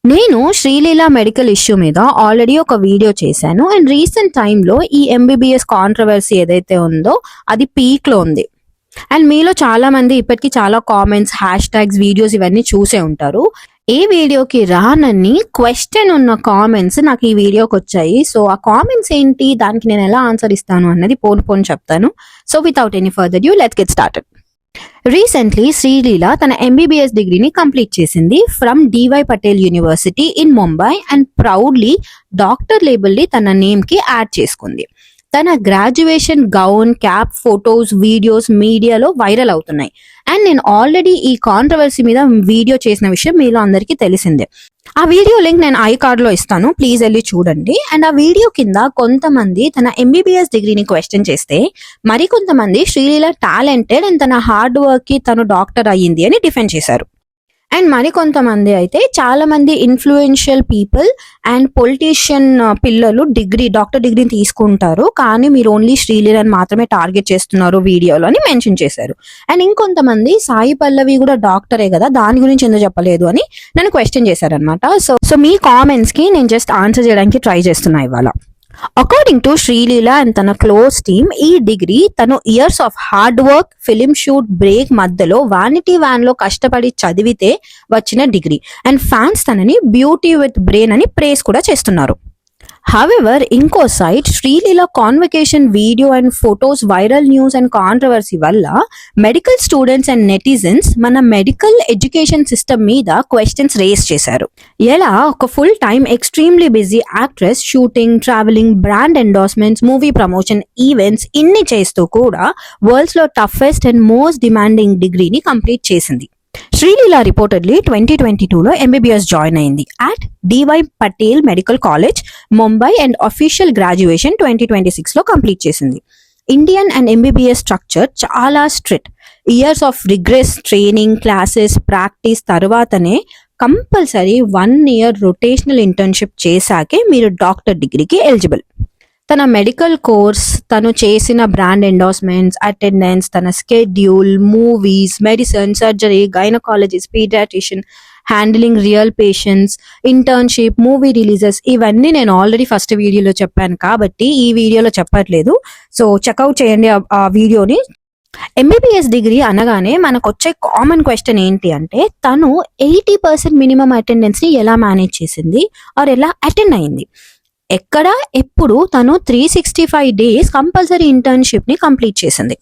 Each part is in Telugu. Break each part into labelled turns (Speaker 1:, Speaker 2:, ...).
Speaker 1: నేను శ్రీలీల మెడికల్ ఇష్యూ మీద ఆల్రెడీ ఒక వీడియో చేశాను. అండ్ రీసెంట్ టైంలో ఈ ఎంబీబీఎస్ కాంట్రవర్సీ ఏదైతే ఉందో అది పీక్లో ఉంది. అండ్ మీలో చాలా మంది ఇప్పటికీ చాలా కామెంట్స్, హ్యాష్ ట్యాగ్స్, వీడియోస్ ఇవన్నీ చూసే ఉంటారు. ఏ వీడియోకి రానన్ని క్వశ్చన్ ఉన్న కామెంట్స్ నాకు ఈ వీడియోకి వచ్చాయి. సో ఆ కామెంట్స్ ఏంటి, దానికి నేను ఎలా ఆన్సర్ ఇస్తాను అన్నది పోను చెప్తాను. So without any further due let's get started. Recently Sreeleela తన ఎంబీబీఎస్ డిగ్రీని కంప్లీట్ చేసింది from DY Patel university in Mumbai and proudly doctor లేబుల్ని తన నేమ్ కి యాడ్ చేసుకుంది. తన graduation gown, cap photos, videos మీడియాలో వైరల్ అవుతున్నాయి. అండ్ నేను ఆల్రెడీ ఈ కాంట్రవర్సీ మీద వీడియో చేసిన విషయం మీలో అందరికీ తెలిసిందే. ఆ వీడియో లింక్ నేను ఐ కార్డ్ లో ఇస్తాను, ప్లీజ్ వెళ్ళి చూడండి. అండ్ ఆ వీడియో కింద కొంతమంది తన ఎంబీబీఎస్ డిగ్రీని క్వశ్చన్ చేస్తే, మరికొంతమంది శ్రీలీల టాలెంటెడ్ అండ్ తన హార్డ్ వర్క్ కి తను డాక్టర్ అయ్యింది అని డిఫెండ్ చేశారు. అండ్ మరికొంతమంది అయితే చాలా మంది ఇన్ఫ్లుయెన్షియల్ పీపుల్ అండ్ పొలిటీషియన్ పిల్లలు డాక్టర్ డిగ్రీని తీసుకుంటారు, కానీ మీరు ఓన్లీ శ్రీలీలని మాత్రమే టార్గెట్ చేస్తున్నారు వీడియోలో అని మెన్షన్ చేశారు. అండ్ ఇంకొంతమంది సాయి పల్లవి కూడా డాక్టరే కదా, దాని గురించి ఎందుకు చెప్పలేదు అని నన్ను క్వశ్చన్ చేశారనమాట. సో మీ కామెంట్స్ కి నేను జస్ట్ ఆన్సర్ చేయడానికి ట్రై చేస్తున్నా ఇవాళ. అకార్డింగ్ టు శ్రీలీల అండ్ తన క్లోజ్ టీమ్, ఈ డిగ్రీ తను years of hard work, film shoot break మధ్యలో వానిటీ వ్యాన్ లో కష్టపడి చదివితే వచ్చిన డిగ్రీ. అండ్ ఫ్యాన్స్ తనని బ్యూటీ విత్ బ్రెయిన్ అని ప్రేస్ కూడా చేస్తున్నారు. హవెవర్ ఇంకో side Sreeleela convocation video and photos viral news and controversy వల్ల మెడికల్ స్టూడెంట్స్ అండ్ నెటిజన్స్ మన మెడికల్ ఎడ్యుకేషన్ సిస్టమ్ మీద క్వశ్చన్స్ రేస్ చేశారు. ఎలా ఒక full time extremely busy actress shooting, travelling, brand endorsements, movie promotion, events ఇన్ని చేస్తూ కూడా వరల్డ్స్ లో టఫెస్ట్ అండ్ మోస్ట్ డిమాండింగ్ డిగ్రీని కంప్లీట్ చేసింది. శ్రీలీల రిపోర్టెడ్లీ 2022లో ఎంబీబీఎస్ జాయిన్ అయింది at DY Patil medical college Mumbai and official graduation 2026లో కంప్లీట్ చేసింది. ఇండియన్ అండ్ ఎంబీబీఎస్ స్ట్రక్చర్ చాలా strict. Years of rigorous training, classes, practice తర్వాతనే కంపల్సరీ 1 year రొటేషనల్ ఇంటర్న్షిప్ చేశాకే మీరు డాక్టర్ డిగ్రీకి ఎలిజిబుల్. తన మెడికల్ కోర్స్, తను చేసిన బ్రాండ్ ఎండోర్స్మెంట్స్, అటెండెన్స్, తన schedule, movies, medicine, surgery, gynaecologist, paediatrician, handling real patients, internship, movie releases ఇవన్నీ నేను ఆల్రెడీ ఫస్ట్ వీడియోలో చెప్పాను కాబట్టి ఈ వీడియోలో చెప్పట్లేదు. సో చెక్అవుట్ చేయండి ఆ వీడియోని. ఎంబీబీఎస్ డిగ్రీ అనగానే మనకు వచ్చే కామన్ క్వశ్చన్ ఏంటి అంటే, తను 80% మినిమం అటెండెన్స్ ని ఎలా మేనేజ్ చేసింది ఆర్ ఎలా అటెండ్ అయింది. ఎక్కడ ఎప్పుడు తను 365 days కంపల్సరీ ఇంటర్న్షిప్ ని కంప్లీట్ చేసింది.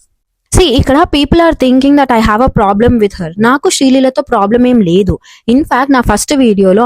Speaker 1: ఇక్కడ people are thinking that I have a problem with her. నాకు శ్రీలీలతో ప్రాబ్లం ఏం లేదు. ఇన్ఫాక్ట్ నా ఫస్ట్ వీడియోలో